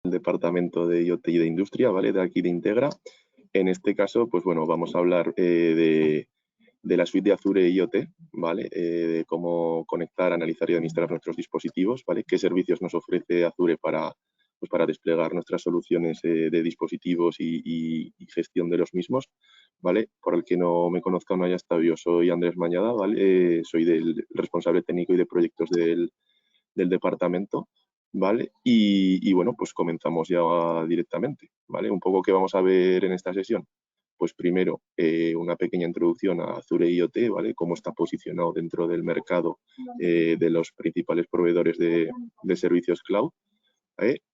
departamento de IoT y de industria, ¿vale? De aquí de Integra. En este caso, pues bueno, vamos a hablar de la suite de Azure IoT, ¿vale? De cómo conectar, analizar y administrar nuestros dispositivos, ¿vale? Qué servicios nos ofrece Azure pues para desplegar nuestras soluciones de dispositivos y gestión de los mismos, ¿vale? Por el que no me conozca o no haya estado, yo soy Andrés Mañada, ¿vale? Soy del responsable técnico y de proyectos del departamento, ¿vale? Y bueno, pues comenzamos ya directamente, ¿vale? Un poco qué vamos a ver en esta sesión. Pues primero, una pequeña introducción a Azure IoT, ¿vale? Cómo está posicionado dentro del mercado de los principales proveedores de servicios cloud.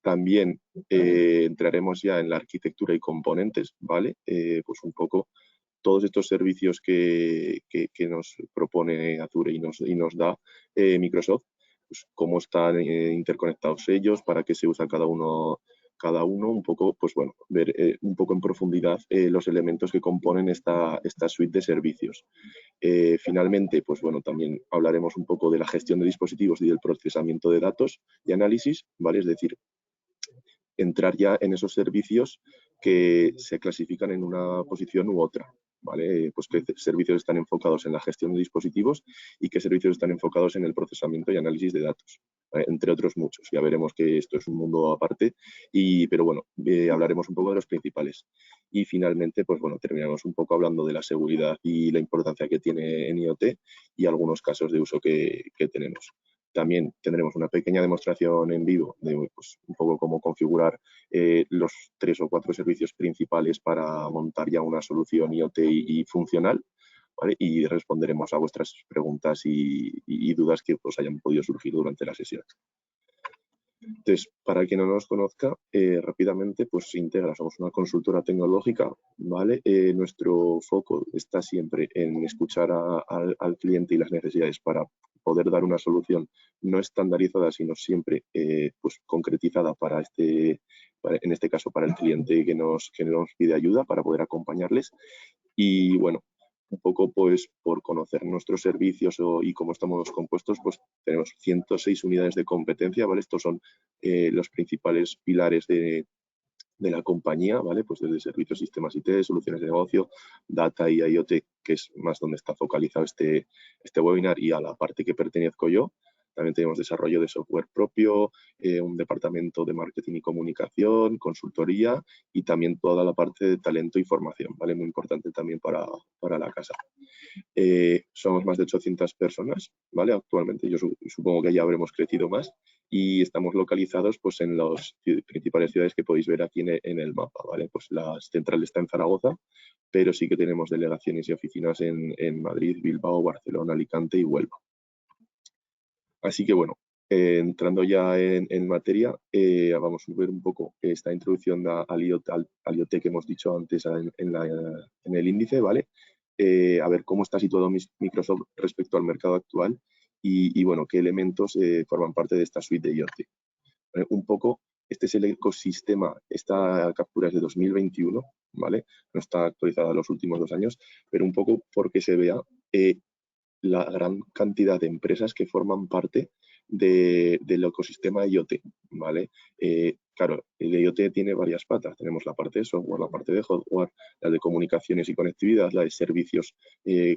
También entraremos ya en la arquitectura y componentes, ¿vale? Pues un poco todos estos servicios que nos propone Azure y nos da Microsoft, pues cómo están interconectados ellos, para qué se usa cada uno, un poco, pues bueno, ver un poco en profundidad los elementos que componen esta suite de servicios. Finalmente, pues bueno, también hablaremos un poco de la gestión de dispositivos y del procesamiento de datos y análisis, ¿vale? Es decir, entrar ya en esos servicios que se clasifican en una posición u otra, ¿vale? Pues qué servicios están enfocados en la gestión de dispositivos y qué servicios están enfocados en el procesamiento y análisis de datos, ¿vale? Entre otros muchos. Ya veremos que esto es un mundo aparte, pero bueno, hablaremos un poco de los principales. Y finalmente, pues bueno, terminamos un poco hablando de la seguridad y la importancia que tiene en IoT y algunos casos de uso que tenemos. También tendremos una pequeña demostración en vivo de pues, un poco cómo configurar los 3 o 4 servicios principales para montar ya una solución IoT y funcional, ¿vale? Y responderemos a vuestras preguntas y dudas que os hayan podido surgir durante la sesión. Entonces, para quien no nos conozca, rápidamente, pues Integra, somos una consultora tecnológica, ¿vale? Nuestro foco está siempre en escuchar al cliente y las necesidades para poder dar una solución no estandarizada, sino siempre pues concretizada en este caso, para el cliente que nos pide ayuda para poder acompañarles. Y bueno, un poco pues por conocer nuestros servicios y cómo estamos compuestos, pues tenemos 106 unidades de competencia, ¿vale? Estos son los principales pilares de la compañía, ¿vale? Pues desde servicios, sistemas IT, soluciones de negocio, data y IoT, que es más donde está focalizado este webinar, y a la parte que pertenezco yo. También tenemos desarrollo de software propio, un departamento de marketing y comunicación, consultoría y también toda la parte de talento y formación, ¿vale? Muy importante también para la casa. Somos más de 800 personas, ¿vale? Actualmente, yo supongo que ya habremos crecido más, y estamos localizados pues en las principales ciudades que podéis ver aquí en el mapa, ¿vale? Pues la central está en Zaragoza, pero sí que tenemos delegaciones y oficinas en Madrid, Bilbao, Barcelona, Alicante y Huelva. Así que bueno, entrando ya en materia, vamos a ver un poco esta introducción al IoT que hemos dicho antes en el índice, ¿vale? A ver cómo está situado Microsoft respecto al mercado actual y bueno, qué elementos forman parte de esta suite de IoT. Un poco, este es el ecosistema, esta captura es de 2021, ¿vale? No está actualizada en los últimos 2 años, pero un poco porque se vea la gran cantidad de empresas que forman parte del ecosistema IoT, ¿vale? Claro, el IoT tiene varias patas. Tenemos la parte de software, la parte de hardware, la de comunicaciones y conectividad, la de servicios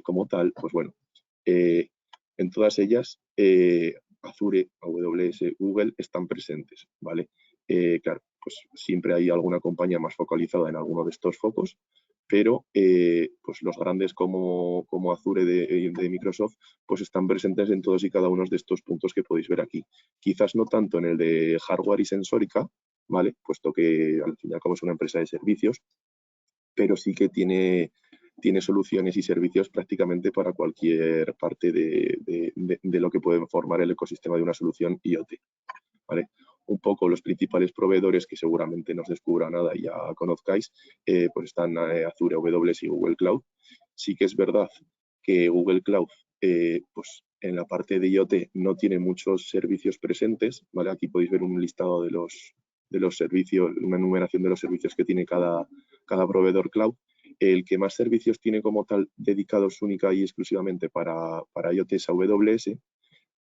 como tal. Pues bueno, en todas ellas, Azure, AWS, Google están presentes, ¿vale? Claro, pues siempre hay alguna compañía más focalizada en alguno de estos focos, pero pues los grandes como Azure de Microsoft pues están presentes en todos y cada uno de estos puntos que podéis ver aquí. Quizás no tanto en el de hardware y sensórica, ¿vale? Puesto que al final como es una empresa de servicios, pero sí que tiene soluciones y servicios prácticamente para cualquier parte de lo que puede formar el ecosistema de una solución IoT, ¿vale? Un poco los principales proveedores que seguramente no os descubra nada y ya conozcáis, pues están Azure, AWS y Google Cloud. Sí que es verdad que Google Cloud, pues en la parte de IoT no tiene muchos servicios presentes, ¿vale? Aquí podéis ver un listado de los servicios, una enumeración de los servicios que tiene cada proveedor cloud. El que más servicios tiene como tal dedicados única y exclusivamente para IoT es AWS,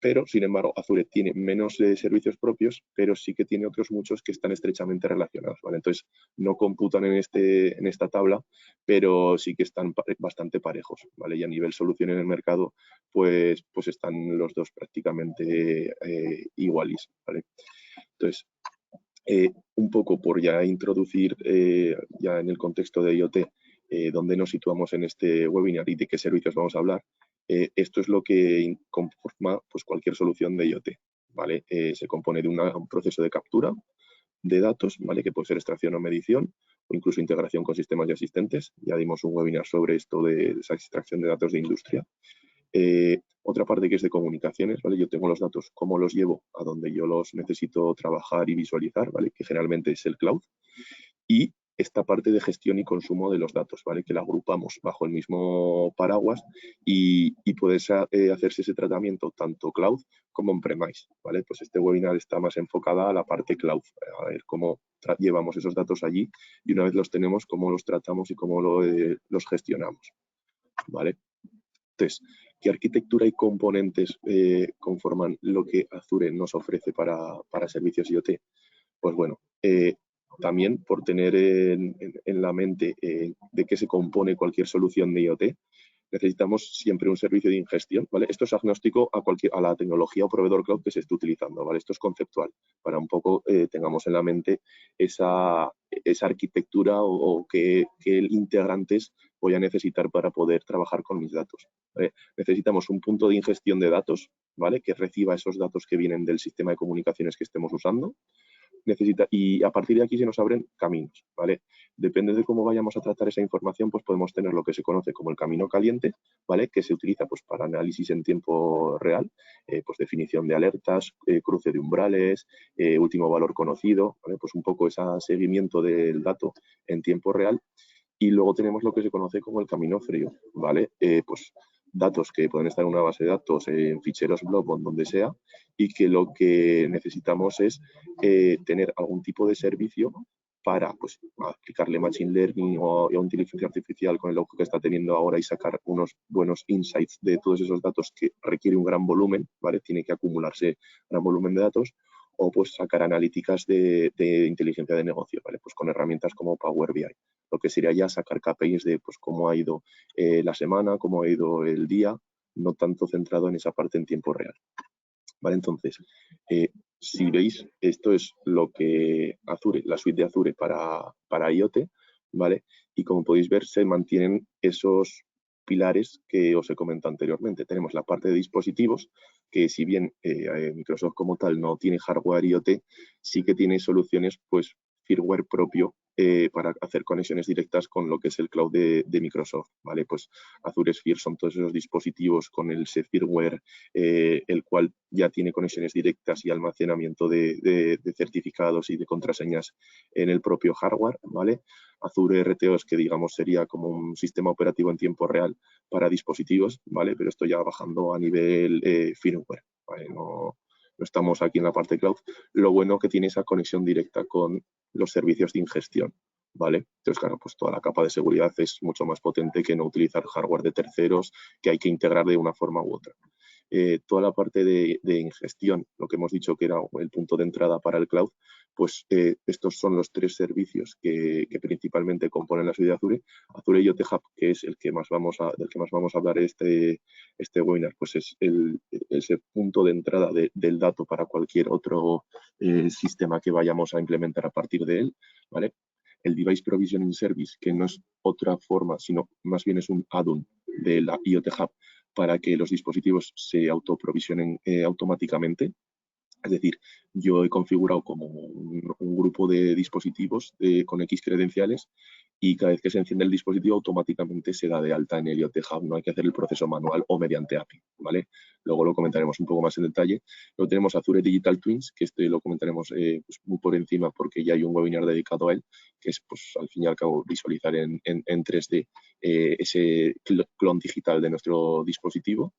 pero sin embargo Azure tiene menos servicios propios, pero sí que tiene otros muchos que están estrechamente relacionados, ¿vale? Entonces no computan en esta tabla, pero sí que están bastante parejos, ¿vale? Y a nivel solución en el mercado, pues están los dos prácticamente iguales, ¿vale? Entonces, un poco por ya introducir ya en el contexto de IoT, dónde nos situamos en este webinar y de qué servicios vamos a hablar, esto es lo que conforma pues, cualquier solución de IoT, ¿vale? Se compone de un proceso de captura de datos, ¿vale? Que puede ser extracción o medición, o incluso integración con sistemas ya existentes. Ya dimos un webinar sobre esto de esa extracción de datos de industria. Otra parte que es de comunicaciones, ¿vale? Yo tengo los datos, cómo los llevo a donde yo los necesito trabajar y visualizar, ¿vale? Que generalmente es el cloud. Y esta parte de gestión y consumo de los datos, ¿vale? Que la agrupamos bajo el mismo paraguas y puede hacerse ese tratamiento tanto cloud como on-premise, ¿vale? Pues este webinar está más enfocada a la parte cloud, a ver cómo llevamos esos datos allí y una vez los tenemos, cómo los tratamos y cómo los gestionamos, ¿vale? Entonces, ¿qué arquitectura y componentes conforman lo que Azure nos ofrece para servicios IoT? Pues bueno, también por tener en la mente de qué se compone cualquier solución de IoT, necesitamos siempre un servicio de ingestión, ¿vale? Esto es agnóstico a la tecnología o proveedor cloud que se esté utilizando, ¿vale? Esto es conceptual, para un poco tengamos en la mente esa arquitectura o qué integrantes voy a necesitar para poder trabajar con mis datos, ¿vale? Necesitamos un punto de ingestión de datos, ¿vale? Que reciba esos datos que vienen del sistema de comunicaciones que estemos usando. Y a partir de aquí se nos abren caminos, ¿vale? Depende de cómo vayamos a tratar esa información, pues podemos tener lo que se conoce como el camino caliente, ¿vale? Que se utiliza pues para análisis en tiempo real, pues definición de alertas, cruce de umbrales, último valor conocido, ¿vale? Pues un poco ese seguimiento del dato en tiempo real. Y luego tenemos lo que se conoce como el camino frío, ¿vale? Pues datos que pueden estar en una base de datos, en ficheros blob o en donde sea, y que lo que necesitamos es tener algún tipo de servicio para pues, aplicarle Machine Learning o inteligencia artificial con el ojo que está teniendo ahora y sacar unos buenos insights de todos esos datos que requiere un gran volumen, ¿vale? Tiene que acumularse un gran volumen de datos, o pues sacar analíticas de inteligencia de negocio, ¿vale? Pues con herramientas como Power BI. Lo que sería ya sacar KPIs de pues, cómo ha ido la semana, cómo ha ido el día, no tanto centrado en esa parte en tiempo real. ¿Vale? Entonces, si veis, esto es lo que Azure, la suite de Azure para IoT, ¿vale? Y como podéis ver, se mantienen esos pilares que os he comentado anteriormente. Tenemos la parte de dispositivos, que si bien Microsoft como tal no tiene hardware IoT, sí que tiene soluciones, pues, firmware propio para hacer conexiones directas con lo que es el cloud de Microsoft, ¿vale? Pues Azure Sphere son todos esos dispositivos con el firmware, el cual ya tiene conexiones directas y almacenamiento de certificados y de contraseñas en el propio hardware, ¿vale? Azure RTOS, que digamos sería como un sistema operativo en tiempo real para dispositivos, ¿vale? Pero esto ya bajando a nivel firmware, ¿vale? No estamos aquí en la parte cloud. Lo bueno que tiene esa conexión directa con los servicios de ingestión, ¿vale? Entonces, claro, pues toda la capa de seguridad es mucho más potente que no utilizar hardware de terceros que hay que integrar de una forma u otra. Toda la parte de ingestión, lo que hemos dicho que era el punto de entrada para el cloud, pues estos son los tres servicios que principalmente componen la suite de Azure. Azure IoT Hub, que es del que más vamos a hablar este webinar, pues es ese punto de entrada del dato para cualquier otro sistema que vayamos a implementar a partir de él, ¿vale? El Device Provisioning Service, que no es otra forma, sino más bien es un add-on de la IoT Hub para que los dispositivos se autoprovisionen automáticamente. Es decir, yo he configurado como un grupo de dispositivos con X credenciales y cada vez que se enciende el dispositivo automáticamente se da de alta en el IoT Hub. No hay que hacer el proceso manual o mediante API, ¿vale? Luego lo comentaremos un poco más en detalle. Luego tenemos Azure Digital Twins, que este lo comentaremos pues muy por encima porque ya hay un webinar dedicado a él, que es pues al fin y al cabo visualizar en 3D ese clon digital de nuestro dispositivo.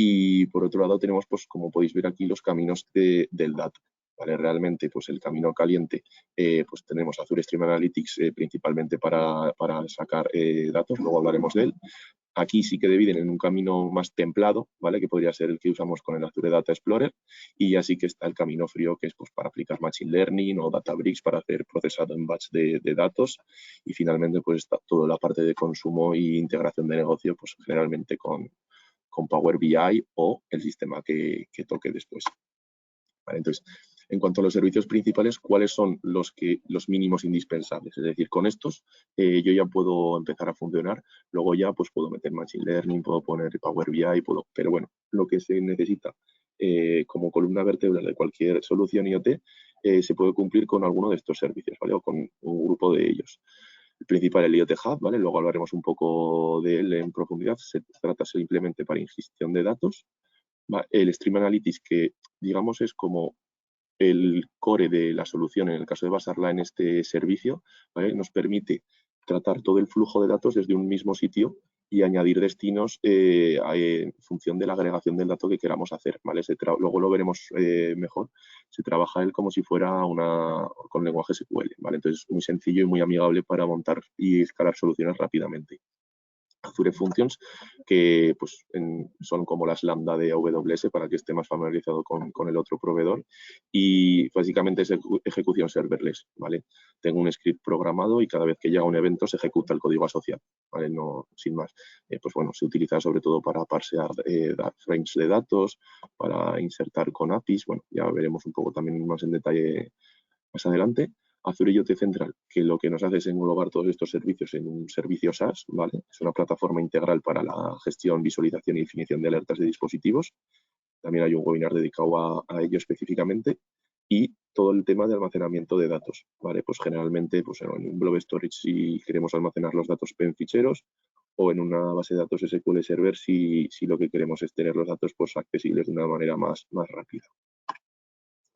Y por otro lado tenemos, pues como podéis ver aquí, los caminos del dato. ¿Vale? Realmente, pues el camino caliente, pues tenemos Azure Stream Analytics principalmente para sacar datos, luego hablaremos de él. Aquí sí que dividen en un camino más templado, ¿vale? Que podría ser el que usamos con el Azure Data Explorer, y ya sí que está el camino frío, que es pues, para aplicar Machine Learning o Databricks para hacer procesado en batch de datos, y finalmente pues está toda la parte de consumo e integración de negocio, pues generalmente con Power BI o el sistema que toque después. ¿Vale? Entonces, en cuanto a los servicios principales, ¿cuáles son los mínimos indispensables? Es decir, con estos yo ya puedo empezar a funcionar, luego ya pues puedo meter Machine Learning, puedo poner Power BI, pero bueno, lo que se necesita como columna vertebral de cualquier solución IoT se puede cumplir con alguno de estos servicios, ¿vale? O con un grupo de ellos. El principal, el IoT Hub, ¿vale? Luego hablaremos un poco de él en profundidad. Se trata simplemente para ingestión de datos. El Stream Analytics, que digamos es como el core de la solución en el caso de basarla en este servicio, ¿vale? Nos permite tratar todo el flujo de datos desde un mismo sitio y añadir destinos en función de la agregación del dato que queramos hacer, ¿vale? Luego lo veremos mejor. Se trabaja él como si fuera con lenguaje SQL, ¿vale? Entonces es muy sencillo y muy amigable para montar y escalar soluciones rápidamente. Azure Functions, que pues, son como las lambda de AWS para que esté más familiarizado con el otro proveedor, y básicamente es ejecución serverless, ¿vale? Tengo un script programado y cada vez que llega un evento se ejecuta el código asociado, ¿vale? No, sin más. Pues bueno, se utiliza sobre todo para parsear frames de datos, para insertar con APIs, bueno, ya veremos un poco también más en detalle más adelante. Azure IoT Central, que lo que nos hace es englobar todos estos servicios en un servicio SaaS, ¿vale? Es una plataforma integral para la gestión, visualización y definición de alertas de dispositivos. También hay un webinar dedicado a ello específicamente. Y todo el tema de almacenamiento de datos, ¿vale? Pues generalmente pues en un blob storage si queremos almacenar los datos en ficheros, o en una base de datos SQL Server si lo que queremos es tener los datos pues, accesibles de una manera más rápida.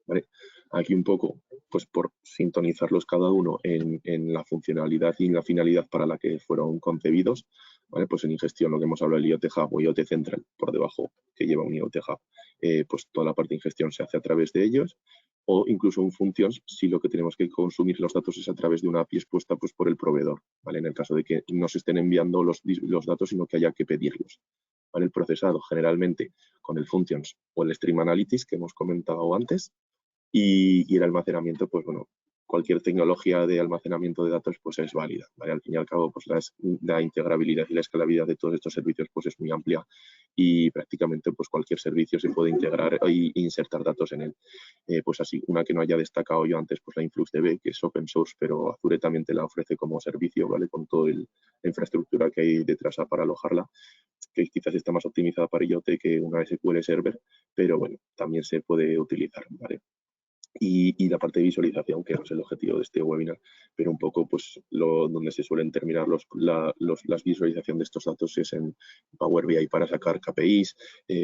¿Vale? Aquí un poco, pues por sintonizarlos cada uno en la funcionalidad y en la finalidad para la que fueron concebidos, ¿vale? Pues en ingestión, lo que hemos hablado, el IoT Hub o IoT Central, por debajo, que lleva un IoT Hub, pues toda la parte de ingestión se hace a través de ellos, o incluso en Functions, si lo que tenemos que consumir los datos es a través de una API expuesta pues, por el proveedor, ¿vale? En el caso de que no se estén enviando los datos, sino que haya que pedirlos. ¿Vale? El procesado, generalmente, con el Functions o el Stream Analytics, que hemos comentado antes, y el almacenamiento, pues bueno, cualquier tecnología de almacenamiento de datos pues es válida, ¿vale? Al fin y al cabo, pues la integrabilidad y la escalabilidad de todos estos servicios pues es muy amplia, y prácticamente pues cualquier servicio se puede integrar e insertar datos en él. Pues así, una que no haya destacado yo antes, pues la InfluxDB, que es open source, pero Azure también te la ofrece como servicio, ¿vale? Con toda la infraestructura que hay detrás para alojarla, que quizás está más optimizada para IoT que una SQL Server, pero bueno, también se puede utilizar, ¿vale? Y la parte de visualización, que no es el objetivo de este webinar, pero un poco pues donde se suelen terminar las visualización de estos datos es en Power BI para sacar KPIs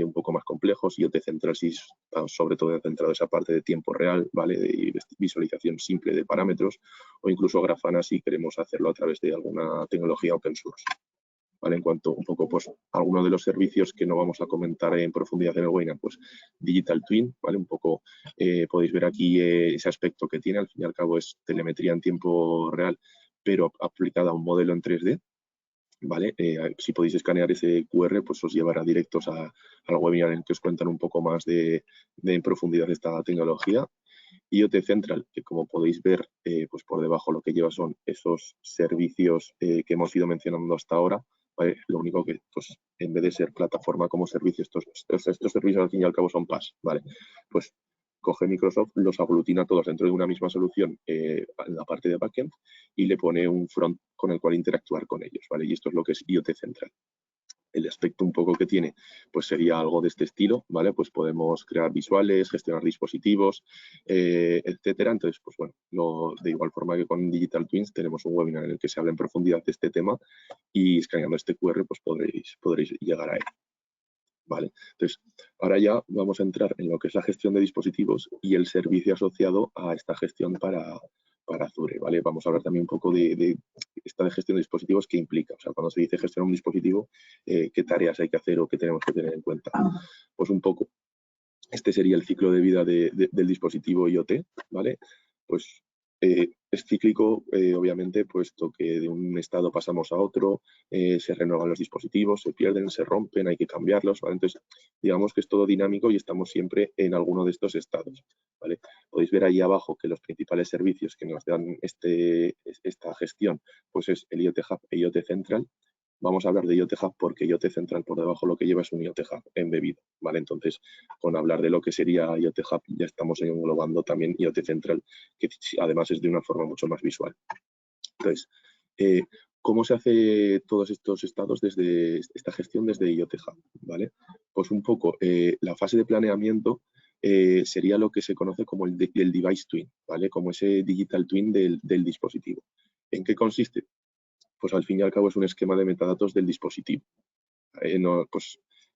un poco más complejos, y IoT Central sí está sobre todo centrado en esa parte de tiempo real, ¿vale? De visualización simple de parámetros, o incluso Grafana si queremos hacerlo a través de alguna tecnología open source. ¿Vale? En cuanto un poco, pues, algunos de los servicios que no vamos a comentar en profundidad en el webinar, pues Digital Twin, ¿vale? Un poco podéis ver aquí ese aspecto que tiene, al fin y al cabo es telemetría en tiempo real, pero aplicada a un modelo en 3D, ¿vale? Si podéis escanear ese QR, pues os llevará directos al webinar en el que os cuentan un poco más en profundidad esta tecnología. IoT Central, que como podéis ver, pues por debajo lo que lleva son esos servicios que hemos ido mencionando hasta ahora, ¿vale? Lo único que, pues, en vez de ser plataforma como servicio, estos servicios al fin y al cabo son PaaS, ¿vale? Pues coge Microsoft, los aglutina todos dentro de una misma solución en la parte de backend, y le pone un front con el cual interactuar con ellos, ¿vale? Y esto es lo que es IoT Central. El aspecto un poco que tiene, pues sería algo de este estilo, ¿vale? Pues podemos crear visuales, gestionar dispositivos, etcétera. Entonces, pues bueno, de igual forma que con Digital Twins tenemos un webinar en el que se habla en profundidad de este tema, y escaneando este QR pues podréis llegar a él. Vale, entonces ahora ya vamos a entrar en lo que es la gestión de dispositivos y el servicio asociado a esta gestión para Azure, ¿vale? Vamos a hablar también un poco de esta de gestión de dispositivos, qué implica. O sea, cuando se dice gestionar un dispositivo, qué tareas hay que hacer o qué tenemos que tener en cuenta. Pues un poco, este sería el ciclo de vida del dispositivo IoT, ¿vale? Pues es cíclico, obviamente, puesto que de un estado pasamos a otro, se renuevan los dispositivos, se pierden, se rompen, hay que cambiarlos, ¿vale? Entonces, digamos que es todo dinámico y estamos siempre en alguno de estos estados, ¿vale? Podéis ver ahí abajo que los principales servicios que nos dan esta gestión, pues es el IoT Hub e IoT Central. Vamos a hablar de IoT Hub porque IoT Central por debajo lo que lleva es un IoT Hub embebido, ¿vale? Entonces, con hablar de lo que sería IoT Hub ya estamos englobando también IoT Central, que además es de una forma mucho más visual. Entonces, ¿cómo se hace todos estos estados desde esta gestión desde IoT Hub? ¿Vale? Pues un poco, la fase de planeamiento sería lo que se conoce como el device twin, ¿vale? Como ese digital twin del dispositivo. ¿En qué consiste? Pues al fin y al cabo es un esquema de metadatos del dispositivo.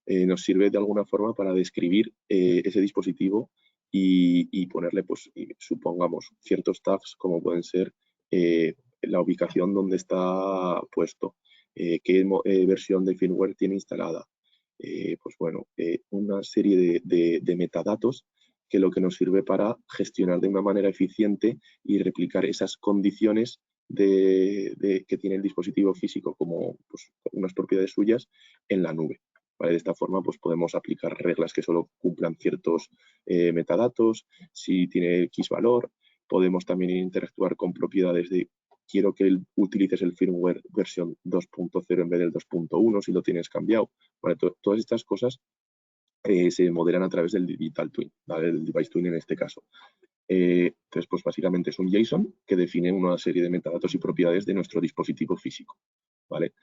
Nos sirve de alguna forma para describir ese dispositivo y ponerle, pues, supongamos, ciertos tags como pueden ser la ubicación donde está puesto, qué versión de firmware tiene instalada, pues bueno, una serie de metadatos que lo que nos sirve para gestionar de una manera eficiente y replicar esas condiciones que tiene el dispositivo físico como pues, unas propiedades suyas en la nube. ¿Vale? De esta forma pues, podemos aplicar reglas que solo cumplan ciertos metadatos, si tiene X valor, podemos también interactuar con propiedades de quiero que utilices el firmware versión 2.0 en vez del 2.1 si lo tienes cambiado. Vale, todas estas cosas se modelan a través del Digital Twin, ¿vale? El Device Twin en este caso. Entonces, pues básicamente es un JSON que define una serie de metadatos y propiedades de nuestro dispositivo físico, ¿vale?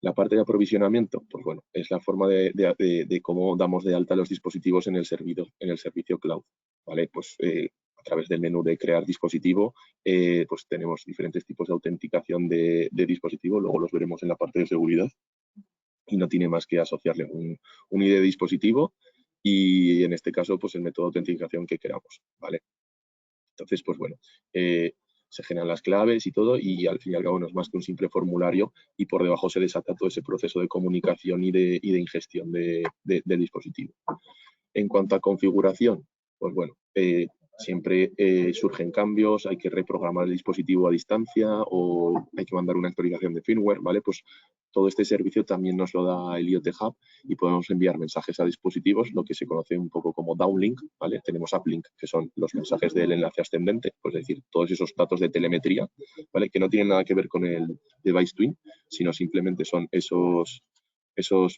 La parte de aprovisionamiento, pues bueno, es la forma de cómo damos de alta los dispositivos en el servicio cloud, ¿vale? Pues a través del menú de crear dispositivo, pues tenemos diferentes tipos de autenticación de dispositivo, luego los veremos en la parte de seguridad, y no tiene más que asociarle un ID de dispositivo y en este caso, pues el método de autenticación que queramos, ¿vale? Entonces, pues bueno, se generan las claves y todo y al fin y al cabo no es más que un simple formulario y por debajo se desata todo ese proceso de comunicación y de ingestión del dispositivo. En cuanto a configuración, pues bueno, siempre surgen cambios, hay que reprogramar el dispositivo a distancia o hay que mandar una actualización de firmware, ¿vale? Pues todo este servicio también nos lo da el IoT Hub y podemos enviar mensajes a dispositivos, lo que se conoce un poco como downlink, ¿vale? Tenemos uplink, que son los mensajes del enlace ascendente, pues es decir, todos esos datos de telemetría, ¿vale? Que no tienen nada que ver con el device twin, sino simplemente son esos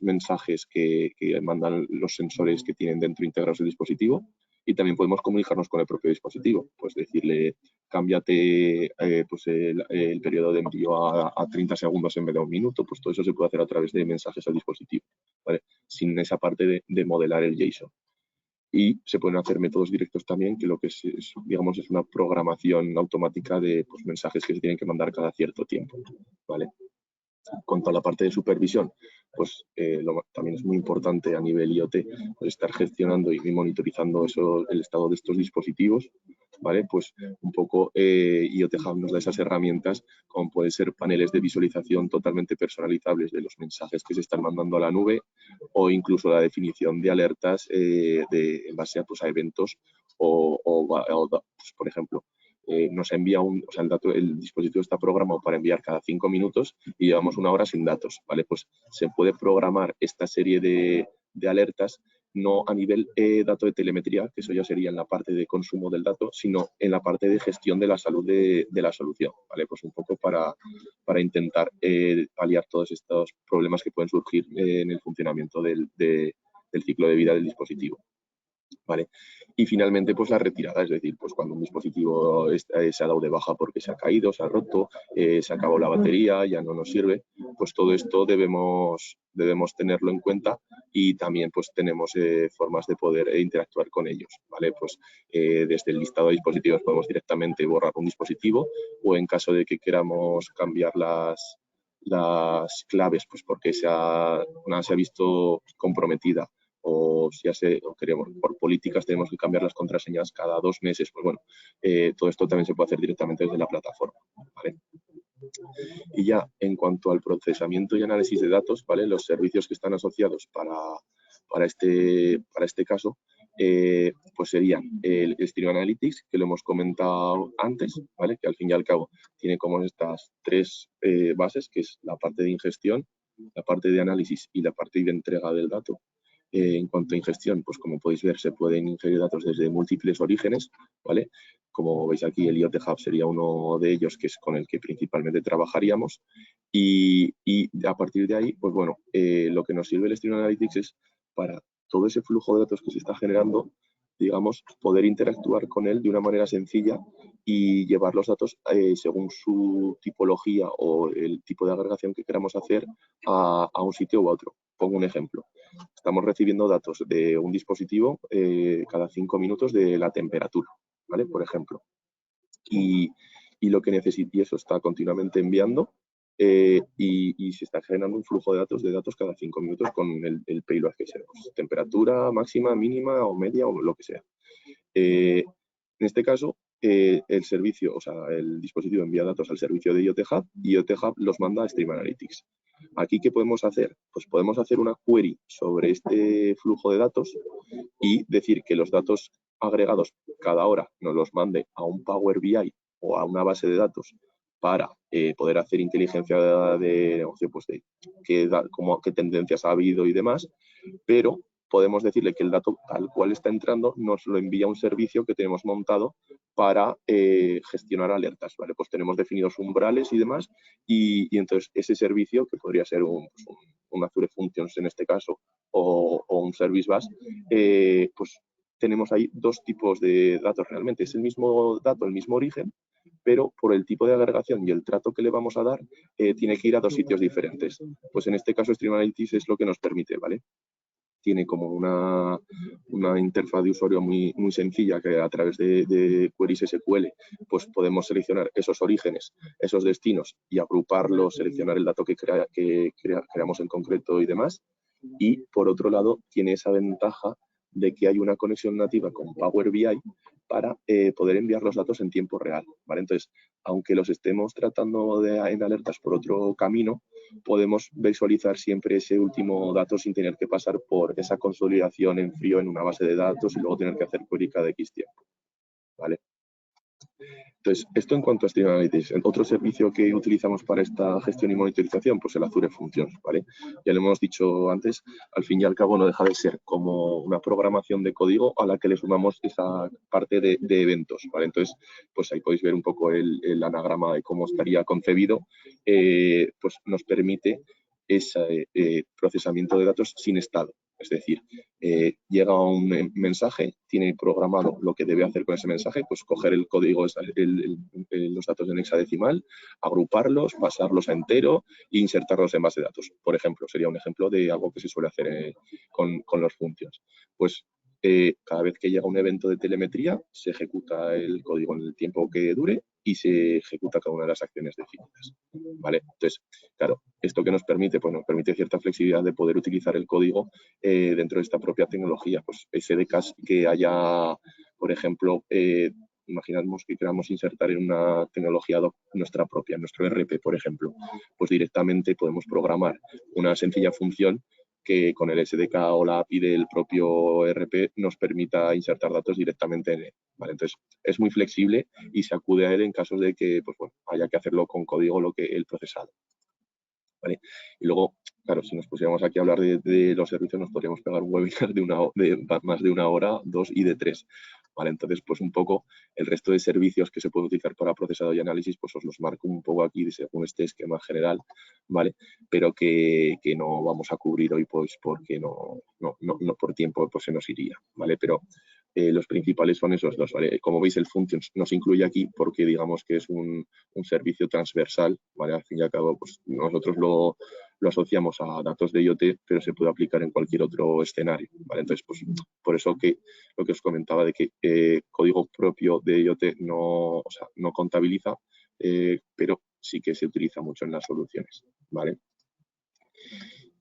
mensajes que mandan los sensores que tienen dentro integrados el dispositivo y también podemos comunicarnos con el propio dispositivo, pues decirle cámbiate pues el periodo de envío a 30 segundos en vez de a un minuto, pues todo eso se puede hacer a través de mensajes al dispositivo, ¿vale? Sin esa parte de modelar el JSON. Y se pueden hacer métodos directos también, que lo que es digamos, es una programación automática de pues, mensajes que se tienen que mandar cada cierto tiempo, ¿vale? En cuanto a la parte de supervisión, pues también es muy importante a nivel IoT pues, estar gestionando y monitorizando el estado de estos dispositivos, ¿vale? Pues un poco IoT Hub nos da esas herramientas como pueden ser paneles de visualización totalmente personalizables de los mensajes que se están mandando a la nube o incluso la definición de alertas en base a, pues, a eventos pues, por ejemplo, nos envía el dispositivo está programado para enviar cada 5 minutos y llevamos 1 hora sin datos, ¿vale? Pues se puede programar esta serie de alertas no a nivel dato de telemetría, que eso ya sería en la parte de consumo del dato, sino en la parte de gestión de la salud de la solución, ¿vale? Pues un poco para intentar paliar todos estos problemas que pueden surgir en el funcionamiento del ciclo de vida del dispositivo. ¿Vale? Y finalmente, pues la retirada, es decir, pues cuando un dispositivo se ha dado de baja porque se ha caído, se ha roto, se acabó la batería, ya no nos sirve, pues todo esto debemos tenerlo en cuenta y también pues tenemos formas de poder interactuar con ellos, ¿vale? Pues desde el listado de dispositivos podemos directamente borrar un dispositivo o en caso de que queramos cambiar las claves, pues porque una se ha visto comprometida o queremos, por políticas tenemos que cambiar las contraseñas cada 2 meses, pues bueno, todo esto también se puede hacer directamente desde la plataforma, ¿vale? Y ya en cuanto al procesamiento y análisis de datos, ¿vale? Los servicios que están asociados para este caso, pues serían el Stream Analytics, que lo hemos comentado antes, ¿vale? Que al fin y al cabo tiene como estas tres bases, que es la parte de ingestión, la parte de análisis y la parte de entrega del dato. En cuanto a ingestión, pues como podéis ver, se pueden ingerir datos desde múltiples orígenes, ¿vale? Como veis aquí, el IoT Hub sería uno de ellos, que es con el que principalmente trabajaríamos. Y a partir de ahí, pues bueno, lo que nos sirve el Stream Analytics es para todo ese flujo de datos que se está generando, digamos, poder interactuar con él de una manera sencilla y llevar los datos según su tipología o el tipo de agregación que queramos hacer a un sitio u otro. Pongo un ejemplo. Estamos recibiendo datos de un dispositivo cada 5 minutos de la temperatura, ¿vale? Por ejemplo. Y lo que necesita, y eso está continuamente enviando y se está generando un flujo de datos cada 5 minutos con el payload que sea, pues, temperatura máxima, mínima o media o lo que sea. En este caso, el servicio, o sea, el dispositivo envía datos al servicio de IoT Hub y IoT Hub los manda a Stream Analytics. Aquí, ¿qué podemos hacer? Pues podemos hacer una query sobre este flujo de datos y decir que los datos agregados cada hora nos los mande a un Power BI o a una base de datos para poder hacer inteligencia de negocio, pues de qué tendencias ha habido y demás, pero podemos decirle que el dato tal cual está entrando nos lo envía un servicio que tenemos montado para gestionar alertas, ¿vale? Pues tenemos definidos umbrales y demás, y entonces ese servicio, que podría ser un Azure Functions en este caso, o un Service Bus, pues tenemos ahí dos tipos de datos realmente. Es el mismo dato, el mismo origen, pero por el tipo de agregación y el trato que le vamos a dar, tiene que ir a dos sitios diferentes. Pues en este caso Stream Analytics es lo que nos permite, ¿vale? Tiene como una interfaz de usuario muy, muy sencilla que a través de queries SQL pues podemos seleccionar esos orígenes, esos destinos y agruparlos, seleccionar el dato que creamos en concreto y demás. Y por otro lado tiene esa ventaja de que hay una conexión nativa con Power BI para poder enviar los datos en tiempo real, ¿vale? Entonces, aunque los estemos tratando en alertas por otro camino, podemos visualizar siempre ese último dato sin tener que pasar por esa consolidación en frío en una base de datos y luego tener que hacer query cada X tiempo, ¿vale? Entonces, esto en cuanto a Stream Analytics. Otro servicio que utilizamos para esta gestión y monitorización, pues el Azure Functions, ¿vale? Ya lo hemos dicho antes, al fin y al cabo no deja de ser como una programación de código a la que le sumamos esa parte de eventos, ¿vale? Entonces, pues ahí podéis ver un poco el anagrama de cómo estaría concebido, pues nos permite ese procesamiento de datos sin estado. Es decir, llega un mensaje, tiene programado lo que debe hacer con ese mensaje, pues coger el código, los datos en hexadecimal, agruparlos, pasarlos a entero e insertarlos en base de datos. Por ejemplo, sería un ejemplo de algo que se suele hacer con los functions. Pues cada vez que llega un evento de telemetría, se ejecuta el código en el tiempo que dure y se ejecuta cada una de las acciones definidas, ¿vale? Entonces, claro, ¿esto que nos permite? Pues nos permite cierta flexibilidad de poder utilizar el código dentro de esta propia tecnología. Pues SDKs que haya, por ejemplo, imaginamos que queramos insertar en una tecnología nuestra propia, nuestro RP, por ejemplo, pues directamente podemos programar una sencilla función que con el SDK o la API del propio RP nos permita insertar datos directamente en él, ¿vale? Entonces, es muy flexible y se acude a él en casos de que pues, bueno, haya que hacerlo con código lo que el procesado, ¿vale? Y luego, claro, si nos pusiéramos aquí a hablar de los servicios, nos podríamos pegar un webinar de más de 1 hora, 2 y de 3. ¿Vale? Entonces, pues un poco el resto de servicios que se pueden utilizar para procesado y análisis, pues os los marco un poco aquí según este esquema general, ¿vale? Pero que no vamos a cubrir hoy, pues porque no por tiempo pues se nos iría, ¿vale? Pero los principales son esos dos, ¿vale? Como veis, el Functions nos incluye aquí porque digamos que es un servicio transversal, ¿vale? Al fin y al cabo, pues nosotros lo asociamos a datos de IoT, pero se puede aplicar en cualquier otro escenario, ¿vale? Entonces, pues por eso que lo que os comentaba de que código propio de IoT no contabiliza, pero sí que se utiliza mucho en las soluciones, ¿vale?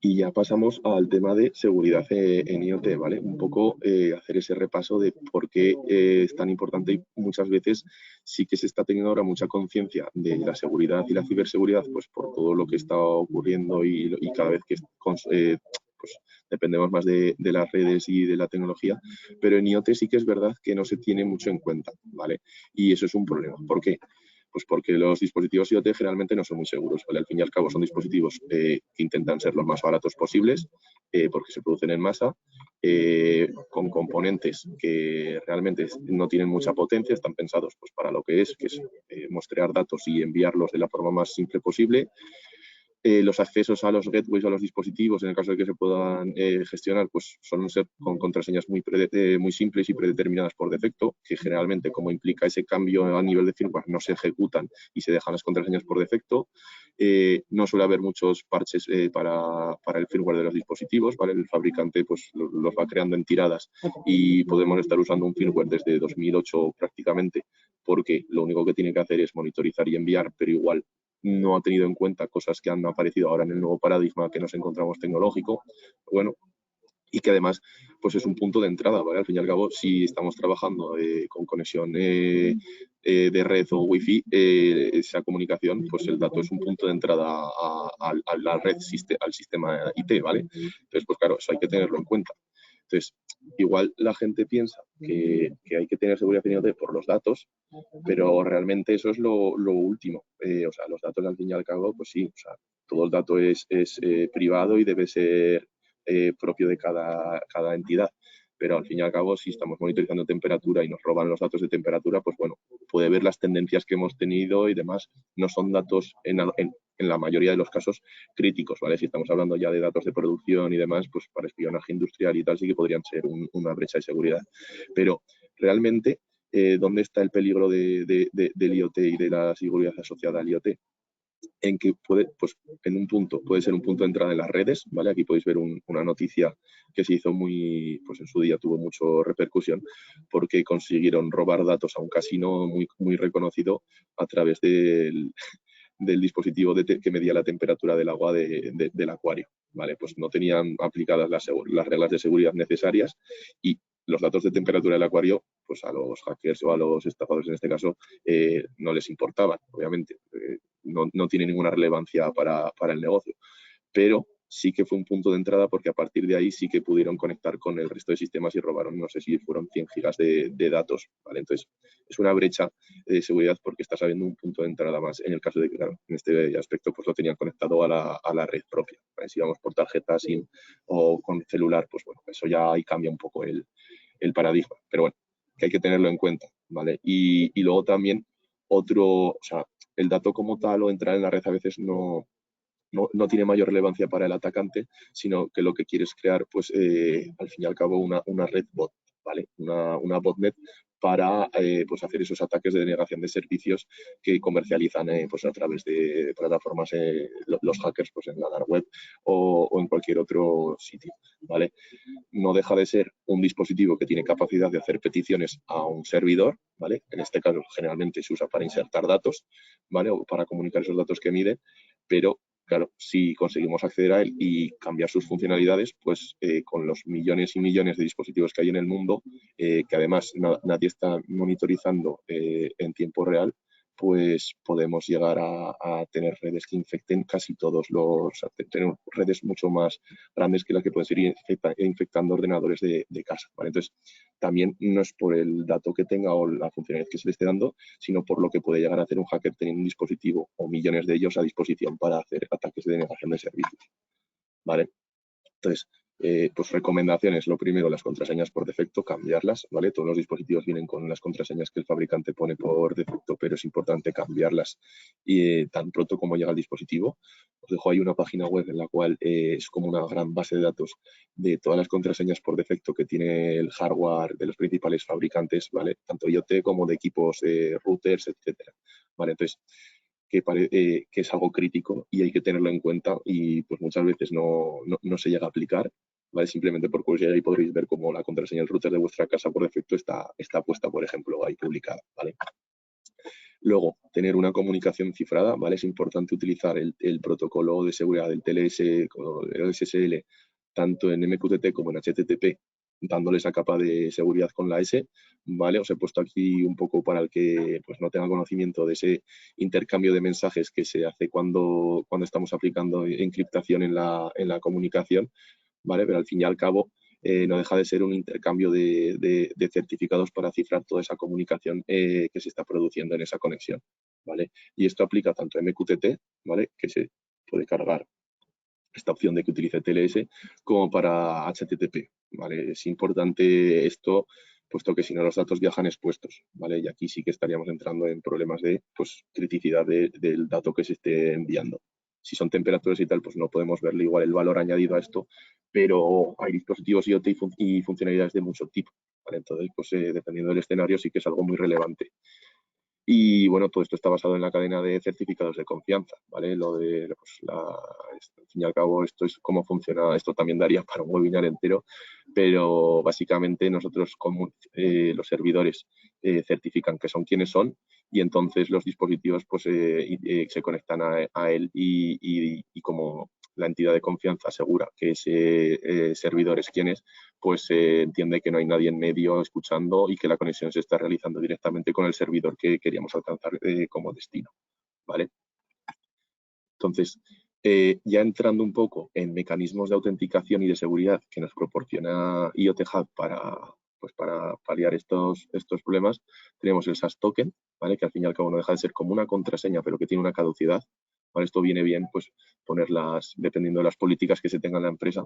Y ya pasamos al tema de seguridad en IoT, ¿vale? Un poco hacer ese repaso de por qué es tan importante y muchas veces sí que se está teniendo ahora mucha conciencia de la seguridad y la ciberseguridad, pues por todo lo que está ocurriendo y cada vez que pues pues dependemos más de las redes y de la tecnología, pero en IoT sí que es verdad que no se tiene mucho en cuenta, ¿vale? Y eso es un problema. ¿Por qué? Pues porque los dispositivos IoT generalmente no son muy seguros, ¿vale? Al fin y al cabo son dispositivos que intentan ser los más baratos posibles, porque se producen en masa, con componentes que realmente no tienen mucha potencia, están pensados pues, para lo que es muestrear datos y enviarlos de la forma más simple posible. Los accesos a los gateways, a los dispositivos, en el caso de que se puedan gestionar, pues suelen ser con contraseñas muy simples y predeterminadas por defecto, que generalmente, como implica ese cambio a nivel de firmware, no se ejecutan y se dejan las contraseñas por defecto. No suele haber muchos parches para el firmware de los dispositivos, ¿vale? El fabricante pues, los va creando en tiradas y podemos estar usando un firmware desde 2008 prácticamente, porque lo único que tiene que hacer es monitorizar y enviar, pero igual no ha tenido en cuenta cosas que han aparecido ahora en el nuevo paradigma que nos encontramos tecnológico, bueno, y que además pues es un punto de entrada, ¿vale? Al fin y al cabo, si estamos trabajando con conexión de red o wifi, esa comunicación, pues el dato es un punto de entrada a la red, al sistema IT, ¿vale? Entonces, pues claro, eso hay que tenerlo en cuenta. Entonces, igual la gente piensa que hay que tener seguridad en IoT por los datos, pero realmente eso es lo último. O sea, los datos al fin y al cabo, pues sí, o sea, todo el dato es privado y debe ser propio de cada entidad. Pero al fin y al cabo, si estamos monitorizando temperatura y nos roban los datos de temperatura, pues bueno, puede ver las tendencias que hemos tenido y demás. No son datos, en la mayoría de los casos, críticos, ¿vale? Si estamos hablando ya de datos de producción y demás, pues para espionaje industrial y tal sí que podrían ser una brecha de seguridad. Pero realmente, ¿dónde está el peligro del IoT y de la seguridad asociada al IoT? En que puede, pues en un punto, puede ser un punto de entrada en las redes, ¿vale? Aquí podéis ver una noticia que se hizo pues en su día tuvo mucha repercusión, porque consiguieron robar datos a un casino muy reconocido a través del dispositivo que medía la temperatura del agua del acuario, ¿vale? Pues no tenían aplicadas las reglas de seguridad necesarias y los datos de temperatura del acuario, pues a los hackers o a los estafadores en este caso, no les importaban, obviamente. No tiene ninguna relevancia para el negocio. Pero sí que fue un punto de entrada porque a partir de ahí sí que pudieron conectar con el resto de sistemas y robaron, no sé si fueron 100 gigas de datos, ¿vale? Entonces, es una brecha de seguridad porque estás habiendo un punto de entrada más. En el caso de que, claro, en este aspecto pues lo tenían conectado a la red propia, ¿vale? Si vamos por tarjeta SIM o con celular, pues bueno, eso ya ahí cambia un poco el paradigma. Pero bueno, que hay que tenerlo en cuenta, ¿vale? Y luego también o sea, el dato como tal o entrar en la red a veces no tiene mayor relevancia para el atacante, sino que lo que quiere es crear, pues, al fin y al cabo, una red bot, ¿vale? Una botnet para pues hacer esos ataques de denegación de servicios que comercializan pues a través de plataformas los hackers pues en la dark web o en cualquier otro sitio, ¿vale? No deja de ser un dispositivo que tiene capacidad de hacer peticiones a un servidor, ¿vale? En este caso generalmente se usa para insertar datos, ¿vale? O para comunicar esos datos que mide, pero claro, si conseguimos acceder a él y cambiar sus funcionalidades, pues con los millones y millones de dispositivos que hay en el mundo, que además nadie está monitorizando en tiempo real, pues podemos llegar a tener redes que infecten casi todos tener redes mucho más grandes que las que pueden ir infectando ordenadores de casa, ¿vale? Entonces, también no es por el dato que tenga o la funcionalidad que se le esté dando, sino por lo que puede llegar a hacer un hacker teniendo un dispositivo o millones de ellos a disposición para hacer ataques de denegación de servicios, ¿vale? Entonces, pues recomendaciones, lo primero, las contraseñas por defecto, cambiarlas, ¿vale? Todos los dispositivos vienen con las contraseñas que el fabricante pone por defecto, pero es importante cambiarlas tan pronto como llega el dispositivo. Os dejo ahí una página web en la cual es como una gran base de datos de todas las contraseñas por defecto que tiene el hardware de los principales fabricantes, ¿vale? Tanto IoT como de equipos, routers, etcétera, ¿vale? Entonces, que es algo crítico y hay que tenerlo en cuenta y pues muchas veces no se llega a aplicar, ¿vale? Simplemente por curiosidad y podréis ver cómo la contraseña del router de vuestra casa por defecto está puesta, por ejemplo, ahí publicada, ¿vale? Luego, tener una comunicación cifrada, ¿vale? Es importante utilizar el protocolo de seguridad del TLS o el SSL tanto en MQTT como en HTTP, dándole esa capa de seguridad con la S, ¿vale? Os he puesto aquí un poco para el que pues, no tenga conocimiento de ese intercambio de mensajes que se hace cuando estamos aplicando encriptación en la comunicación, ¿vale? Pero al fin y al cabo no deja de ser un intercambio de certificados para cifrar toda esa comunicación que se está produciendo en esa conexión, ¿vale? Y esto aplica tanto a MQTT, ¿vale? Que se puede cargar esta opción de que utilice TLS, como para HTTP, ¿vale? Es importante esto, puesto que si no los datos viajan expuestos, ¿vale? Y aquí sí que estaríamos entrando en problemas de, pues, criticidad del dato que se esté enviando. Si son temperaturas y tal, pues no podemos verle igual el valor añadido a esto, pero hay dispositivos IoT y funcionalidades de mucho tipo, ¿vale? Entonces, pues dependiendo del escenario, sí que es algo muy relevante. Y bueno, todo esto está basado en la cadena de certificados de confianza, ¿vale? Lo de, pues, al fin y al cabo, esto es cómo funciona, esto también daría para un webinar entero, pero básicamente nosotros, como los servidores, certifican que son quienes son y entonces los dispositivos pues se conectan a él y como la entidad de confianza asegura que ese servidor es quien es, pues se entiende que no hay nadie en medio escuchando y que la conexión se está realizando directamente con el servidor que queríamos alcanzar como destino, ¿vale? Entonces, ya entrando un poco en mecanismos de autenticación y de seguridad que nos proporciona IoT Hub pues para paliar estos problemas, tenemos el SAS Token, ¿vale? Que al fin y al cabo no deja de ser como una contraseña, pero que tiene una caducidad. ¿Vale? Esto viene bien, pues, ponerlas dependiendo de las políticas que se tenga en la empresa,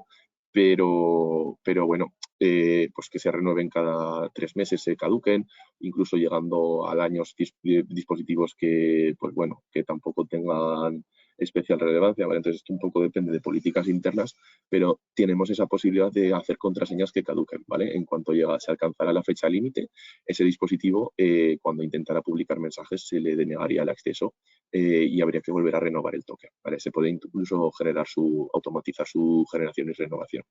pero bueno, pues que se renueven cada 3 meses, se caduquen, incluso llegando al año dispositivos que, pues bueno, que tampoco tengan especial relevancia, ¿vale? Entonces esto un poco depende de políticas internas, pero tenemos esa posibilidad de hacer contraseñas que caduquen, ¿vale? En cuanto se alcanzará la fecha límite, ese dispositivo, cuando intentara publicar mensajes, se le denegaría el acceso y habría que volver a renovar el token, ¿vale? Se puede incluso automatizar su generación y renovación.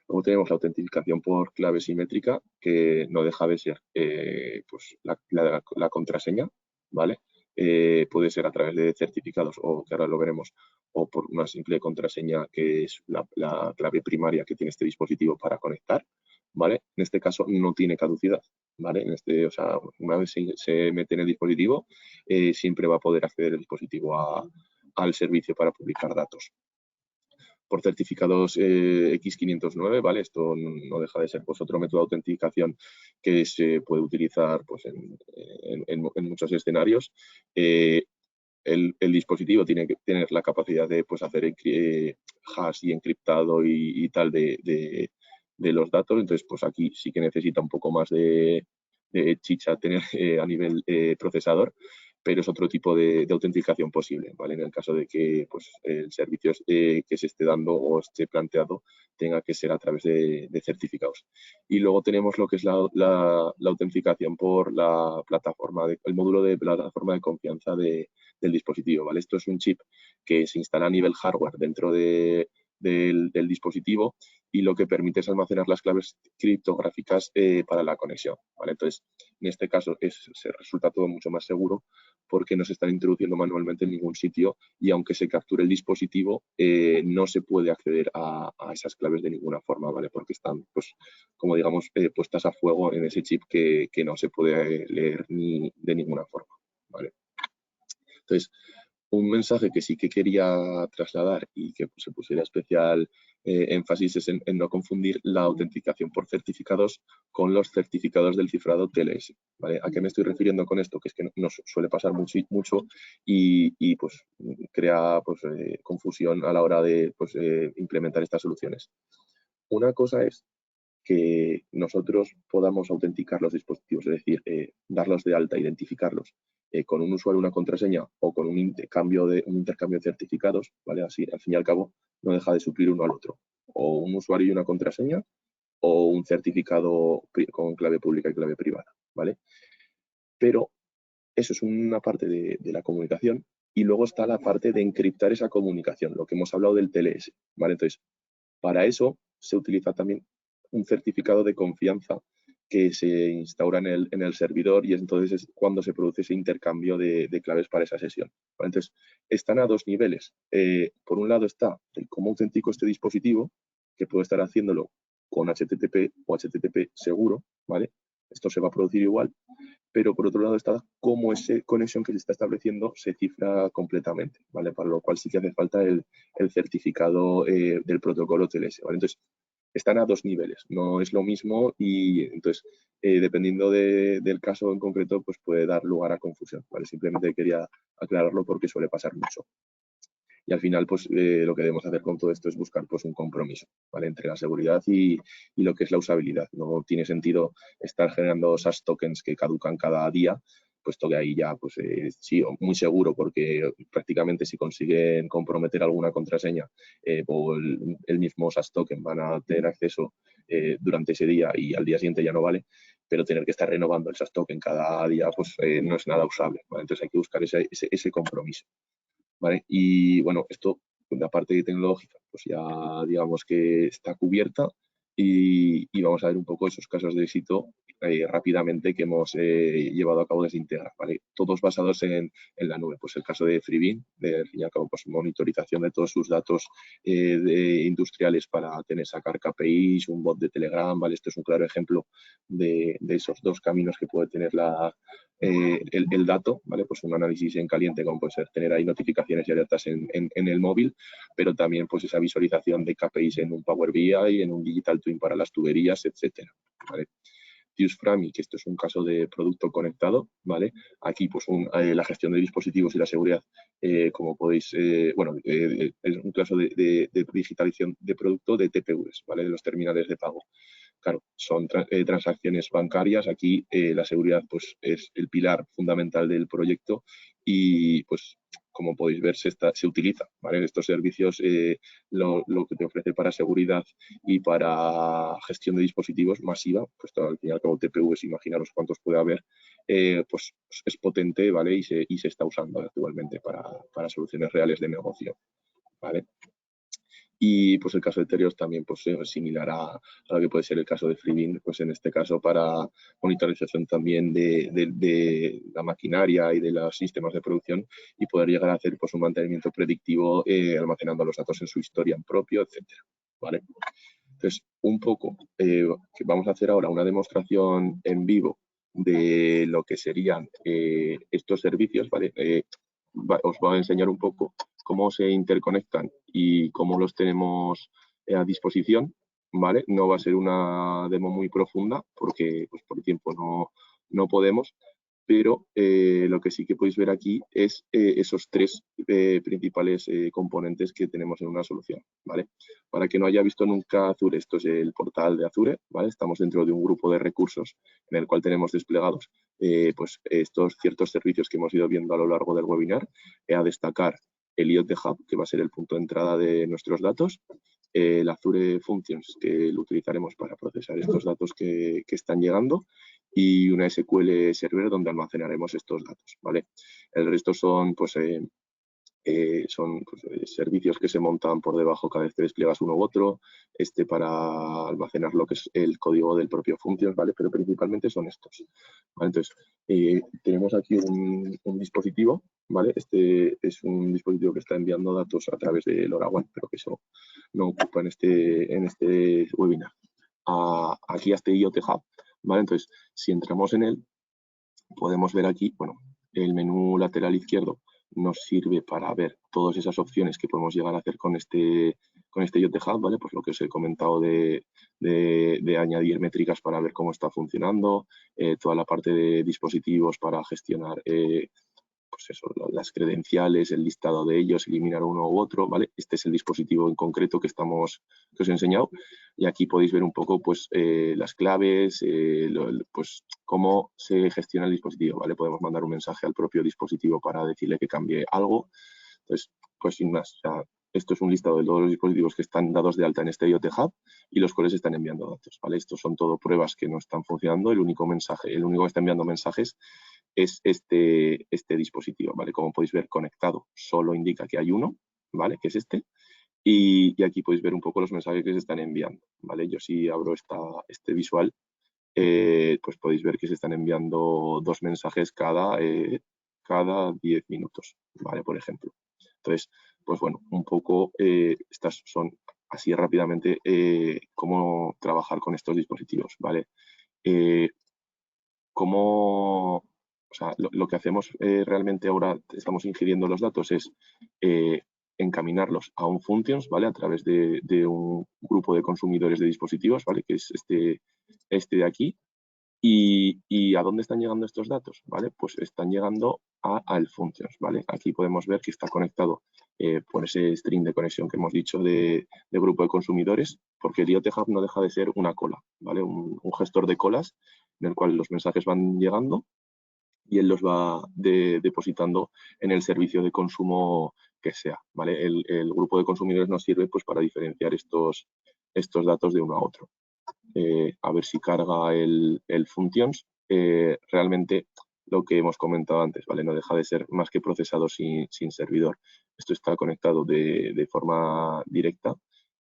Luego tenemos la autentificación por clave simétrica, que no deja de ser pues la contraseña, ¿vale? Puede ser a través de certificados o, que ahora lo veremos, o por una simple contraseña que es la clave primaria que tiene este dispositivo para conectar, ¿vale? En este caso no tiene caducidad, ¿vale? O sea, una vez se mete en el dispositivo, siempre va a poder acceder el dispositivo al servicio para publicar datos por certificados X509, ¿vale? Esto no deja de ser pues, otro método de autenticación que se puede utilizar pues, en muchos escenarios. El dispositivo tiene que tener la capacidad de pues, hacer hash y encriptado y tal de los datos, entonces pues aquí sí que necesita un poco más de chicha tener a nivel procesador, pero es otro tipo de autenticación posible, ¿vale? En el caso de que pues, el servicio que se esté dando o esté planteado tenga que ser a través de certificados. Y luego tenemos lo que es la autenticación por la plataforma, el módulo de plataforma de confianza del dispositivo, ¿vale? Esto es un chip que se instala a nivel hardware dentro del dispositivo y lo que permite es almacenar las claves criptográficas para la conexión, ¿vale? Entonces, en este caso se resulta todo mucho más seguro porque no se están introduciendo manualmente en ningún sitio y aunque se capture el dispositivo, no se puede acceder a esas claves de ninguna forma, ¿vale? Porque están, pues, como digamos, puestas a fuego en ese chip que no se puede leer ni de ninguna forma, ¿vale? Entonces, un mensaje que sí que quería trasladar y que se pusiera especial énfasis es en no confundir la autenticación por certificados con los certificados del cifrado TLS, ¿vale? ¿A qué me estoy refiriendo con esto? Que es que nos suele pasar mucho y pues crea pues, confusión a la hora de pues, implementar estas soluciones. Una cosa es que nosotros podamos autenticar los dispositivos, es decir, darlos de alta, identificarlos con un usuario, una contraseña o con un intercambio de certificados, ¿vale? Así, al fin y al cabo, no deja de suplir uno al otro. O un usuario y una contraseña o un certificado con clave pública y clave privada, ¿vale? Pero eso es una parte de la comunicación y luego está la parte de encriptar esa comunicación, lo que hemos hablado del TLS, ¿vale? Entonces, para eso se utiliza también un certificado de confianza que se instaura en el servidor y entonces es cuando se produce ese intercambio de claves para esa sesión. ¿Vale? Entonces, están a dos niveles. Por un lado está el cómo autentico este dispositivo, que puedo estar haciéndolo con HTTP o HTTP seguro, ¿vale? Esto se va a producir igual. pero por otro lado está cómo esa conexión que se está estableciendo se cifra completamente, ¿vale? Para lo cual sí que hace falta el certificado del protocolo TLS, ¿vale? Entonces, están a dos niveles, no es lo mismo y entonces, dependiendo del caso en concreto, pues puede dar lugar a confusión, ¿vale? Simplemente quería aclararlo porque suele pasar mucho. Y al final, pues lo que debemos hacer con todo esto es buscar pues un compromiso, ¿vale? Entre la seguridad y lo que es la usabilidad. No tiene sentido estar generando SaaS tokens que caducan cada día, puesto que ahí ya, pues sí, muy seguro, porque prácticamente si consiguen comprometer alguna contraseña o el mismo SaaS token van a tener acceso durante ese día y al día siguiente ya no vale, pero tener que estar renovando el SaaS token cada día, pues no es nada usable, ¿vale? Entonces hay que buscar ese compromiso. ¿Vale? Y bueno, esto, la parte tecnológica, pues ya digamos que está cubierta y vamos a ver un poco esos casos de éxito rápidamente que hemos llevado a cabo desde Integra, ¿vale? Todos basados en la nube. Pues el caso de Freebeam, de al fin y al cabo, pues monitorización de todos sus datos industriales para sacar KPIs, un bot de Telegram, ¿vale? Esto es un claro ejemplo de esos dos caminos que puede tener el dato, ¿vale? Pues un análisis en caliente, como puede ser tener ahí notificaciones y alertas en el móvil, pero también pues esa visualización de KPIs en un Power BI, en un Digital Twin para las tuberías, etcétera, ¿vale? Fuseframi, que esto es un caso de producto conectado, ¿vale? Aquí, pues, la gestión de dispositivos y la seguridad, como podéis, es un caso de digitalización de producto de TPVs, ¿vale? De los terminales de pago. Claro, son transacciones bancarias. Aquí la seguridad pues, es el pilar fundamental del proyecto y, pues, como podéis ver, se utiliza. ¿Vale? Estos servicios, lo que te ofrece para seguridad y para gestión de dispositivos masiva, pues al fin y al cabo TPUs, imaginaros cuántos puede haber, pues es potente, ¿vale? Y se está usando actualmente para soluciones reales de negocio. ¿Vale? Y pues el caso de Terios también pues, es similar a lo que puede ser el caso de Freebeam, pues en este caso para monitorización también de la maquinaria y de los sistemas de producción y poder llegar a hacer pues, un mantenimiento predictivo almacenando los datos en su historia en propio, etcétera. ¿Vale? Entonces, un poco, que vamos a hacer ahora una demostración en vivo de lo que serían estos servicios, ¿vale? Os voy a enseñar un poco cómo se interconectan y cómo los tenemos a disposición, ¿vale? No va a ser una demo muy profunda porque pues, por tiempo no podemos, pero lo que sí que podéis ver aquí es esos tres principales componentes que tenemos en una solución, ¿vale? Para que no haya visto nunca Azure, esto es el portal de Azure, ¿vale? Estamos dentro de un grupo de recursos en el cual tenemos desplegados pues estos ciertos servicios que hemos ido viendo a lo largo del webinar, a destacar el IoT Hub, que va a ser el punto de entrada de nuestros datos, el Azure Functions, que lo utilizaremos para procesar estos datos que están llegando, y una SQL Server donde almacenaremos estos datos, ¿vale? El resto son, pues, servicios que se montan por debajo cada vez que despliegas uno u otro, para almacenar lo que es el código del propio Functions, ¿vale? Pero principalmente son estos, ¿vale? Entonces, tenemos aquí un dispositivo, ¿vale? Este es un dispositivo que está enviando datos a través de LoRaWAN, pero que eso no ocupa en este webinar. Aquí a este IoT Hub, ¿vale? Entonces, si entramos en él, podemos ver aquí, bueno, el menú lateral izquierdo nos sirve para ver todas esas opciones que podemos llegar a hacer con este IoT Hub, ¿vale? Pues lo que os he comentado de añadir métricas para ver cómo está funcionando, toda la parte de dispositivos para gestionar pues eso, las credenciales, el listado de ellos, eliminar uno u otro, ¿vale? Este es el dispositivo en concreto que os he enseñado y aquí podéis ver un poco pues las claves, pues cómo se gestiona el dispositivo, ¿vale? Podemos mandar un mensaje al propio dispositivo para decirle que cambie algo. Entonces, pues sin más, o sea, esto es un listado de todos los dispositivos que están dados de alta en este IoT Hub y los cuales están enviando datos, ¿vale? Estos son todo pruebas que no están funcionando. El único que está enviando mensajes es este dispositivo, ¿vale? Como podéis ver, conectado solo indica que hay uno, ¿vale? Que es este. Y aquí podéis ver un poco los mensajes que se están enviando, ¿vale? Yo si abro este visual, pues podéis ver que se están enviando 2 mensajes cada 10 minutos, ¿vale? Por ejemplo. Entonces, pues bueno, un poco estas son así rápidamente cómo trabajar con estos dispositivos, ¿vale? cómo, o sea, lo que hacemos realmente ahora, estamos ingiriendo los datos, es encaminarlos a un functions, ¿vale? A través de un grupo de consumidores de dispositivos, ¿vale? Que es este de aquí. ¿Y a dónde están llegando estos datos? ¿Vale? Pues están llegando al functions, ¿vale? Aquí podemos ver que está conectado por ese string de conexión que hemos dicho de grupo de consumidores, porque el IoT Hub no deja de ser una cola, ¿vale? Un gestor de colas en el cual los mensajes van llegando y él los va depositando en el servicio de consumo que sea, ¿vale? El grupo de consumidores nos sirve pues para diferenciar estos datos de uno a otro. A ver si carga el functions. Realmente lo que hemos comentado antes, ¿vale? No deja de ser más que procesado sin servidor. Esto está conectado de forma directa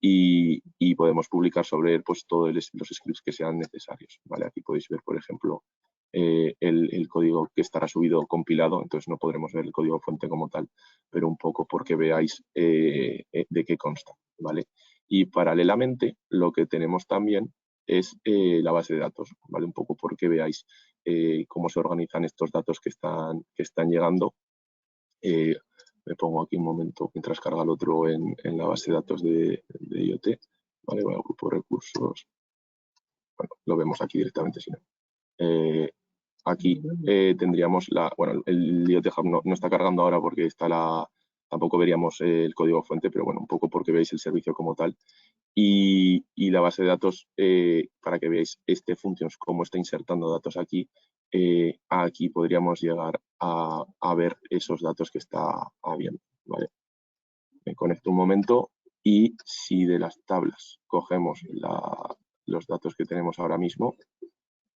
y podemos publicar sobre él pues, todos los scripts que sean necesarios, ¿vale? Aquí podéis ver, por ejemplo, el código que estará subido compilado, entonces no podremos ver el código fuente como tal, pero un poco porque veáis de qué consta, ¿vale? Y paralelamente lo que tenemos también es la base de datos, ¿vale? Un poco porque veáis cómo se organizan estos datos que están llegando. Me pongo aquí un momento mientras carga el otro en la base de datos de IoT, ¿vale? Bueno, grupo de recursos, bueno, lo vemos aquí directamente, si no. Aquí tendríamos bueno, el IoT Hub no está cargando ahora porque tampoco veríamos el código fuente, pero bueno, un poco porque veis el servicio como tal. Y la base de datos, para que veáis este functions, cómo está insertando datos aquí, aquí podríamos llegar a ver esos datos que está viendo, ¿vale? Me conecto un momento y si de las tablas cogemos los datos que tenemos ahora mismo,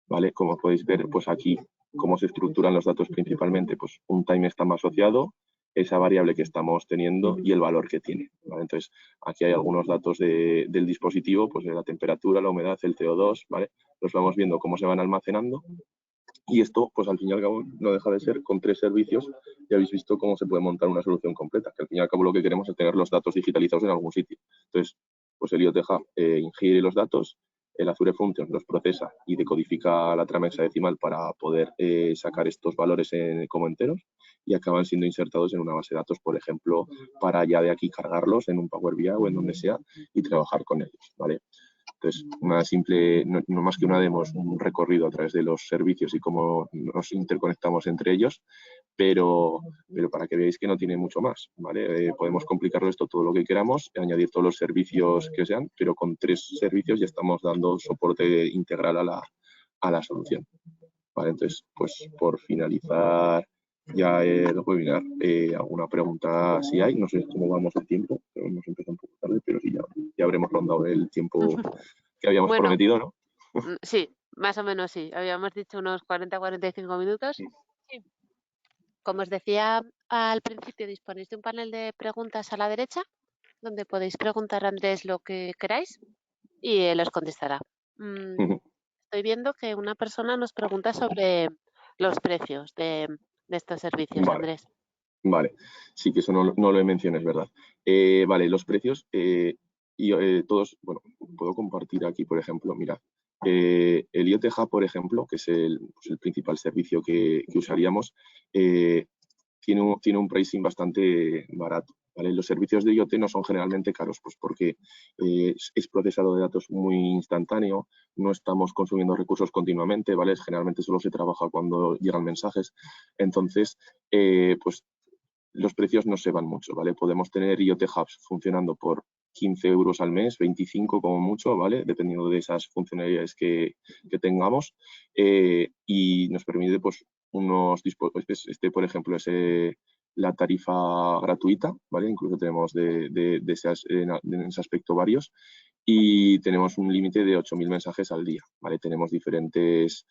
¿vale? Como podéis ver, pues aquí, cómo se estructuran los datos principalmente, pues un timestamp asociado, esa variable que estamos teniendo y el valor que tiene, ¿vale? Entonces, aquí hay algunos datos del dispositivo, pues de la temperatura, la humedad, el CO2, ¿vale? Los vamos viendo cómo se van almacenando y esto, pues al fin y al cabo, no deja de ser con 3 servicios. Ya habéis visto cómo se puede montar una solución completa, que al fin y al cabo lo que queremos es tener los datos digitalizados en algún sitio. Entonces, pues el IoT Hub ingiere los datos, el Azure Functions los procesa y decodifica la trama hexadecimal para poder sacar estos valores como enteros y acaban siendo insertados en una base de datos, por ejemplo, para ya de aquí cargarlos en un Power BI o en donde sea y trabajar con ellos, ¿vale? Entonces, una simple, no más que una demo, es un recorrido a través de los servicios y cómo nos interconectamos entre ellos, pero para que veáis que no tiene mucho más, ¿vale? Podemos complicarlo esto todo lo que queramos, añadir todos los servicios que sean, pero con 3 servicios ya estamos dando soporte integral a la solución, ¿vale? Entonces, pues por finalizar ya el webinar, alguna pregunta si hay, no sé cómo vamos de tiempo, pero hemos empezado un poco tarde, pero sí, ya habremos rondado el tiempo que habíamos Bueno, prometido, ¿no? sí, más o menos sí. Habíamos dicho unos 40-45 minutos. Sí. Como os decía al principio, disponéis de un panel de preguntas a la derecha, donde podéis preguntar a Andrés lo que queráis y él os contestará. Estoy viendo que una persona nos pregunta sobre los precios de estos servicios, Vale, Andrés. vale. Sí, que eso no lo he mencionado, es verdad. Vale, los precios, y todos, bueno, puedo compartir aquí, por ejemplo, mirad. El IoT Hub, por ejemplo, que es el principal servicio que usaríamos, tiene un pricing bastante barato, ¿vale? Los servicios de IoT no son generalmente caros, pues porque es procesado de datos muy instantáneo, no estamos consumiendo recursos continuamente, ¿vale? Generalmente solo se trabaja cuando llegan mensajes. Entonces, pues los precios no se van mucho, ¿vale? Podemos tener IoT Hubs funcionando por 15 euros al mes, 25 como mucho, ¿vale? Dependiendo de esas funcionalidades que tengamos. Y nos permite, pues, por ejemplo, es la tarifa gratuita, ¿vale? Incluso tenemos en ese aspecto varios. Y tenemos un límite de 8.000 mensajes al día, ¿vale? Tenemos diferentes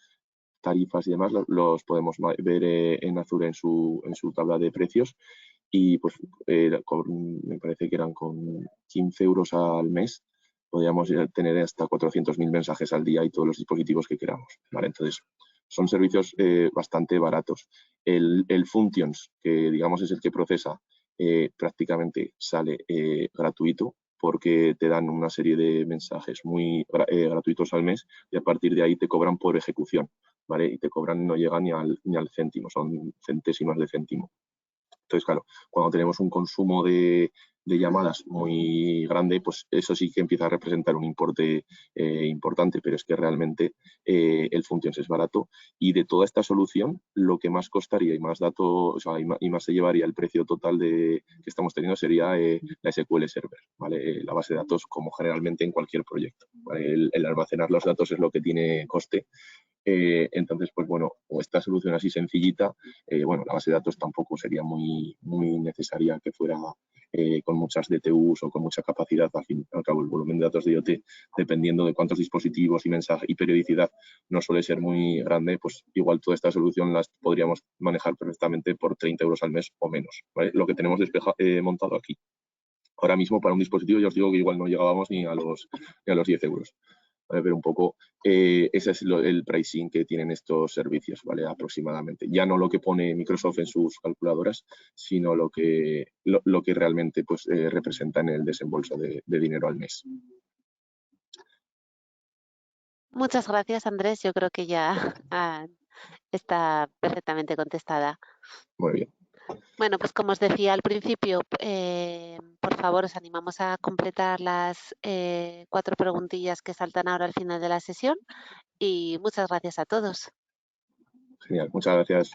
tarifas y demás, los podemos ver en Azure en su tabla de precios y pues me parece que eran con 15 euros al mes podríamos tener hasta 400.000 mensajes al día y todos los dispositivos que queramos, ¿vale? Entonces, son servicios bastante baratos. El Functions, que digamos es el que procesa, prácticamente sale gratuito porque te dan una serie de mensajes muy gratuitos al mes y a partir de ahí te cobran por ejecución. ¿vale? Y te cobran, no llega ni al céntimo, son centésimas de céntimo. Entonces, claro, cuando tenemos un consumo de llamadas muy grande, pues eso sí que empieza a representar un importe importante, pero es que realmente el Functions es barato y de toda esta solución, lo que más costaría y más datos, o sea, y más se llevaría el precio total que estamos teniendo sería la SQL Server, ¿vale? La base de datos como generalmente en cualquier proyecto, ¿vale? El almacenar los datos es lo que tiene coste. Entonces, pues bueno, o esta solución así sencillita, bueno, la base de datos tampoco sería muy necesaria que fuera con muchas DTUs o con mucha capacidad. Al fin y al cabo, el volumen de datos de IoT, dependiendo de cuántos dispositivos y mensaje y periodicidad, no suele ser muy grande, pues igual toda esta solución las podríamos manejar perfectamente por 30 euros al mes o menos, ¿vale? Lo que tenemos montado aquí. Ahora mismo para un dispositivo ya os digo que igual no llegábamos ni a los 10 euros. ¿Vale? Pero un poco ese es el pricing que tienen estos servicios, ¿vale? Aproximadamente. Ya no lo que pone Microsoft en sus calculadoras, sino lo que realmente pues, representa en el desembolso de dinero al mes. Muchas gracias, Andrés. Yo creo que ya está perfectamente contestada. Muy bien. Bueno, pues como os decía al principio, por favor, os animamos a completar las 4 preguntillas que saltan ahora al final de la sesión y muchas gracias a todos. Genial. Muchas gracias.